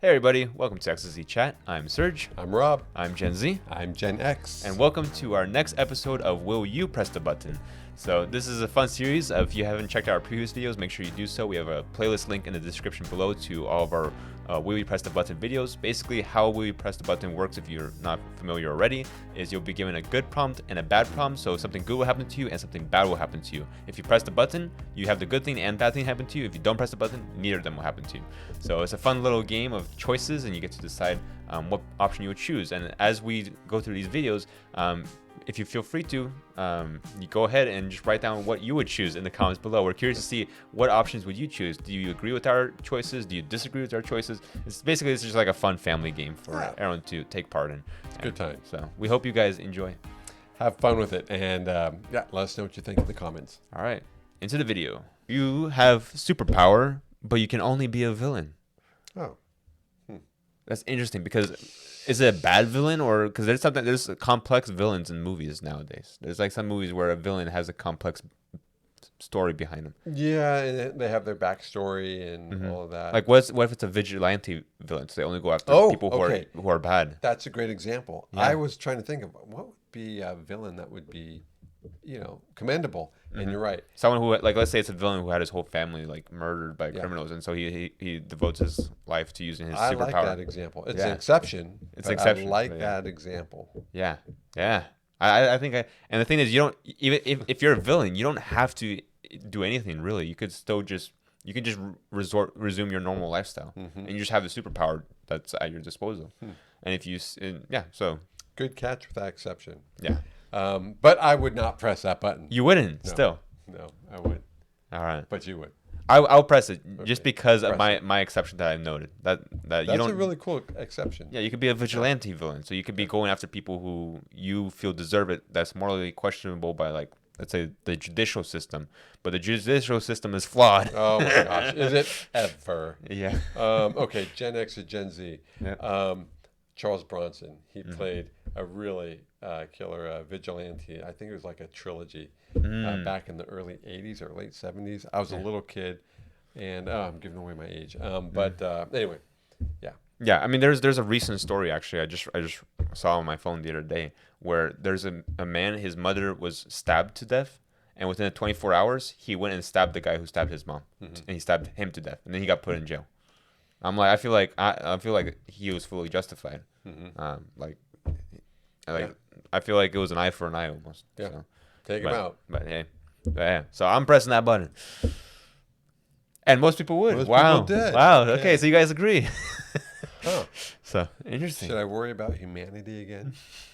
Hey everybody, welcome to XZ Chat. I'm Serge. I'm Rob. I'm Gen Z. I'm Gen X. And welcome to our next episode of Will You Press the Button? So this is a fun series. If you haven't checked out our previous videos, make sure you do so. We have a playlist link in the description below to all of our Will You Press the Button videos. Basically, how Will You Press the Button works, if you're not familiar already, is you'll be given a good prompt and a bad prompt. So something good will happen to you and something bad will happen to you. If you press the button, you have the good thing and bad thing happen to you. If you don't press the button, neither of them will happen to you. So it's a fun little game of choices, and you get to decide what option you would choose. And as we go through these videos, if you feel free to, you go ahead and just write down what you would choose in the comments below. We're curious to see what options would you choose. Do you agree with our choices? Do you disagree with our choices? It's just like a fun family game for everyone to take part in. It's a good time. So we hope you guys enjoy. Have fun with it, and let us know what you think in the comments. All right, into the video. You have superpower, but you can only be a villain. Oh. That's interesting, because is it a bad villain, or because there's complex villains in movies nowadays. There's like some movies where a villain has a complex story behind them. Yeah, and they have their backstory and all of that. Like what if it's a vigilante villain? So they only go after people who are bad. That's a great example. Yeah. I was trying to think of what would be a villain that would be, commendable. And you're right. Someone who, like, let's say it's a villain who had his whole family like murdered by criminals, and so he devotes his life to using his superpower. I like that example. It's an exception. It's an exception. I like that example. Yeah. I think and the thing is, you don't, even if you're a villain, you don't have to do anything really. You could still just resume your normal lifestyle, and you just have the superpower that's at your disposal. And if you so good catch with that exception. Yeah. But I would not press that button. You wouldn't. No, still. No, I wouldn't. All right. But you would. I'll press it just because of my exception that I've noted. That's you don't. A really cool exception. Yeah, you could be a vigilante villain, so you could be going after people who you feel deserve it. That's morally questionable by, like, let's say, the judicial system, but the judicial system is flawed. Oh my gosh, is it ever? Yeah. Okay, Gen X or Gen Z. Yeah. Charles Bronson. He played a really killer vigilante. I think it was like a trilogy back in the early 80s or late 70s. I was a little kid, and I'm giving away my age. But anyway, yeah. Yeah, I mean, there's a recent story, actually. I just saw on my phone the other day, where there's a man, his mother was stabbed to death, and within 24 hours, he went and stabbed the guy who stabbed his mom, and he stabbed him to death, and then he got put in jail. I'm like, I feel like he was fully justified. I feel like it was an eye for an eye almost. Yeah. So. Take him out. But yeah. So I'm pressing that button. And most people would. Most wow. people did. Wow. Okay, so you guys agree. Huh. So interesting. Should I worry about humanity again?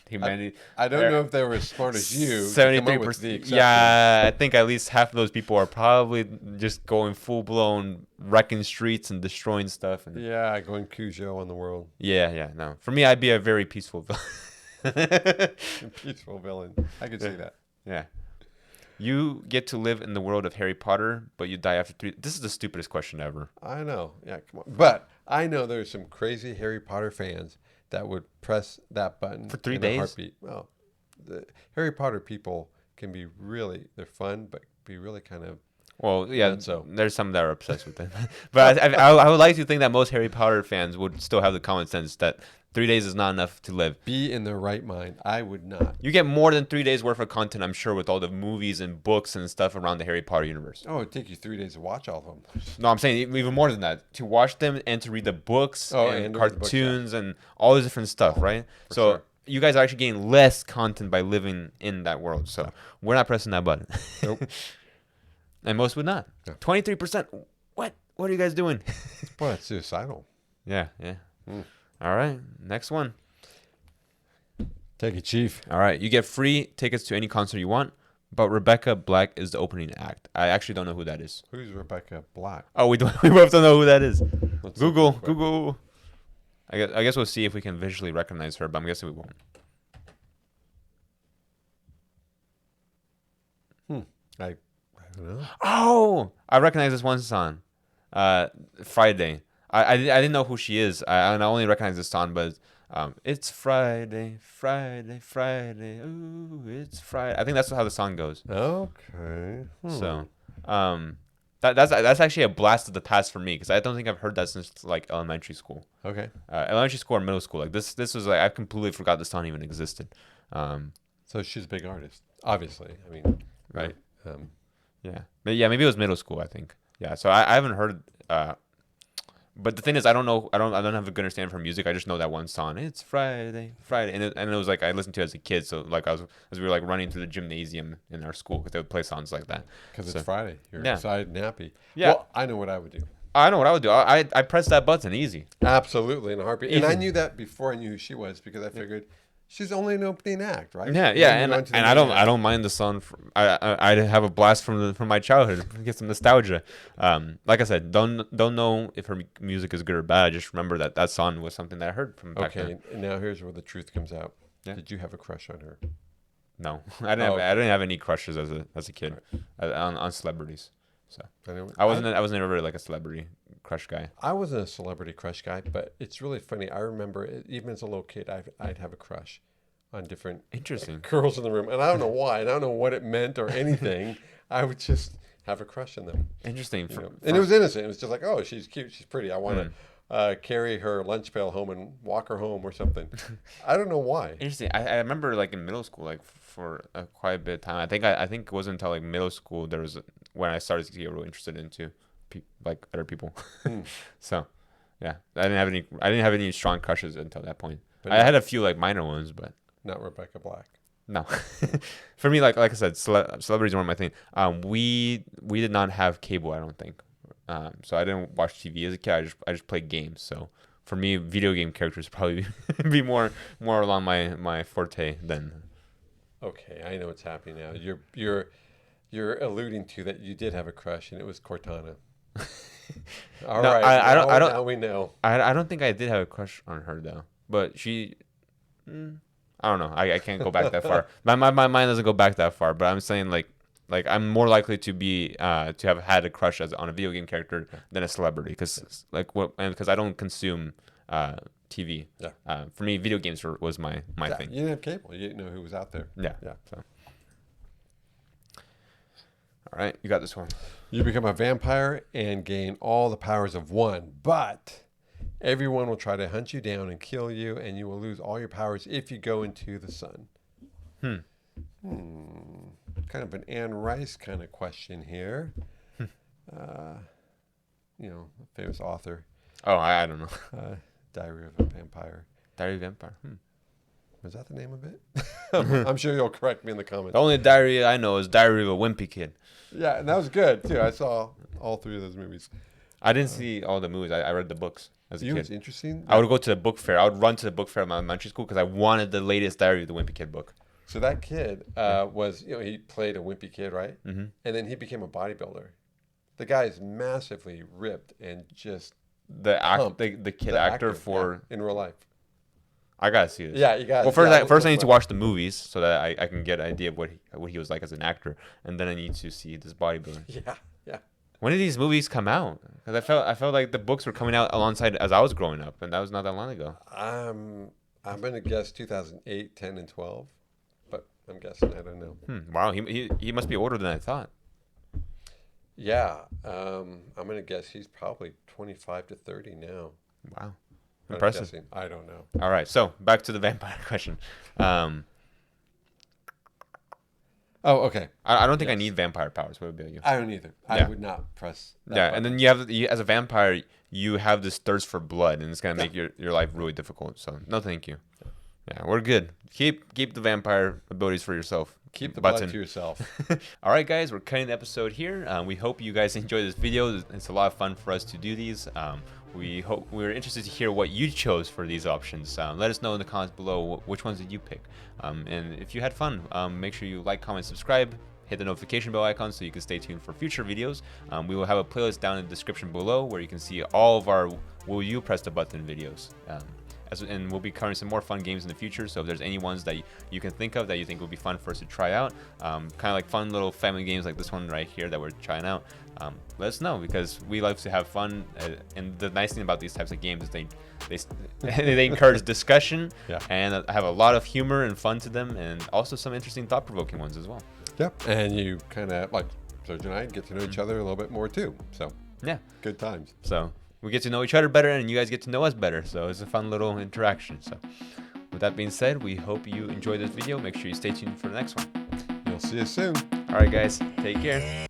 Humanity. I don't know if they were as smart as you. 73%. Yeah, I think at least half of those people are probably just going full blown wrecking streets and destroying stuff. And yeah, going Cujo on the world. Yeah. No, for me, I'd be a very peaceful villain. Peaceful villain. I could see that. Yeah. You get to live in the world of Harry Potter, but you die after 3. This is the stupidest question ever. I know. Yeah, come on. But I know there's some crazy Harry Potter fans that would press that button for 3 in days. A heartbeat. Well, the Harry Potter people can be they're fun, but be really kind of. Well, yeah. So there's some that are obsessed with it, but I would like to think that most Harry Potter fans would still have the common sense that 3 days is not enough to live. Be in their right mind. I would not. You get more than 3 days worth of content, I'm sure, with all the movies and books and stuff around the Harry Potter universe. Oh, it'd take you 3 days to watch all of them. No, I'm saying even more than that. To watch them and to read the books and cartoons and all this different stuff, right? So sure. You guys are actually getting less content by living in that world. So we're not pressing that button. Nope. And most would not. Yeah. 23%. What? What are you guys doing? Boy, that's suicidal. Yeah. All right. Next one. Take it, Chief. All right. You get free tickets to any concert you want, but Rebecca Black is the opening act. I actually don't know who that is. Who's Rebecca Black? Oh, we both don't know who that is. Let's Google. I guess we'll see if we can visually recognize her, but I'm guessing we won't. I don't know. Oh, I recognize this one song. Friday. I didn't know who she is. I only recognize this song, but it's Friday. Ooh, it's Friday. I think that's how the song goes. Okay. So, That's actually a blast of the past for me because I don't think I've heard that since like elementary school. Okay. Elementary school or middle school. Like this was like I completely forgot this song even existed. So she's a big artist, obviously. I mean, right? Yeah. Maybe it was middle school, I think. Yeah. So I haven't heard. But the thing is, I don't know. I don't have a good understanding for music. I just know that one song. It's Friday, and it was like I listened to it as a kid. So like as we were like running through the gymnasium in our school because they would play songs like that. Because it's Friday. You're excited and happy. Yeah. Well, I know what I would do. I know what I would do. I press that button, easy. Absolutely, in a heartbeat. Easy. And I knew that before I knew who she was because I figured she's only an opening act, right? Yeah, and I don't mind the song. I have a blast from my childhood. Get some nostalgia. Like I said, don't know if her music is good or bad. Just remember that song was something that I heard from back then. Okay, and now here's where the truth comes out. Yeah. Did you have a crush on her? No, I didn't have any crushes as a kid on celebrities. So I wasn't ever like a celebrity crush guy. I wasn't a celebrity crush guy, but it's really funny. I remember even as a little kid, I'd have a crush on different girls in the room, and I don't know why, and I don't know what it meant or anything. I would just have a crush on them. Interesting, and it was innocent. It was just like, oh, she's cute, she's pretty. I want to carry her lunch pail home and walk her home or something. I don't know why. Interesting. I remember like in middle school, like for quite a bit of time. I think it wasn't until like middle school when I started to get really interested into like other people. So yeah, I didn't have any strong crushes until that point. But I had a few like minor ones, but not Rebecca Black. No. For me, like I said, celebrities weren't my thing. We did not have cable, I don't think. So I didn't watch TV as a kid. I just played games. So for me, video game characters probably be more along my forte than. Okay, I know what's happening now. You're alluding to that you did have a crush, and it was Cortana. All right. I don't. Now we know. I don't think I did have a crush on her though. But she, I don't know. I can't go back that far. My mind doesn't go back that far. But I'm saying like I'm more likely to be to have had a crush on a video game character than a celebrity because I don't consume TV. Yeah. For me, video games was my thing. You didn't have cable. You didn't know who was out there. Yeah. So. All right, you got this one. You become a vampire and gain all the powers of one, but everyone will try to hunt you down and kill you, and you will lose all your powers if you go into the sun. Kind of an Anne Rice kind of question here. Famous author. Oh, I don't know. Diary of a Vampire. Diary of a Vampire. Was that the name of it? I'm sure you'll correct me in the comments. The only diary I know is Diary of a Wimpy Kid. Yeah, and that was good too. I saw all three of those movies. I didn't see all the movies. I read the books as a kid. What's interesting? I would go to the book fair. I would run to the book fair at my elementary school because I wanted the latest Diary of the Wimpy Kid book. So that kid was, he played a wimpy kid, right? Mm-hmm. And then he became a bodybuilder. The guy is massively ripped and just the kid actor in real life. I gotta see this. Yeah, you got. Well, first I need to watch the movies so that I can get an idea of what he was like as an actor, and then I need to see this bodybuilder. Yeah. When did these movies come out? Because I felt like the books were coming out alongside as I was growing up, and that was not that long ago. I'm gonna guess 2008, 10, and 12, but I'm guessing. I don't know. Wow, he must be older than I thought. Yeah, I'm gonna guess he's probably 25 to 30 now. Wow. Impressive. I don't know. All right, so back to the vampire question. Oh, okay. I don't think I need vampire powers. What about you? I don't either. I would not press that button. And then you as a vampire, you have this thirst for blood, and it's gonna make your life really difficult. So no, thank you. Yeah, we're good. Keep the vampire abilities for yourself. Keep the blood to yourself. All right, guys, we're cutting the episode here. We hope you guys enjoyed this video. It's a lot of fun for us to do these. We're interested to hear what you chose for these options. Let us know in the comments below which ones did you pick. And if you had fun, make sure you like, comment, subscribe, hit the notification bell icon so you can stay tuned for future videos. We will have a playlist down in the description below where you can see all of our Will You Press the Button videos. And we'll be covering some more fun games in the future. So if there's any ones that you can think of that you think would be fun for us to try out, kind of like fun little family games like this one right here that we're trying out, let us know because we love to have fun. And the nice thing about these types of games is they encourage discussion and have a lot of humor and fun to them, and also some interesting thought-provoking ones as well. Yep. And you kind of like Serge and I get to know each other a little bit more too. So Yeah. good times. So we get to know each other better, and you guys get to know us better. So it's a fun little interaction. So with that being said, we hope you enjoyed this video. Make sure you stay tuned for the next one. We'll see you soon. All right, guys. Take care.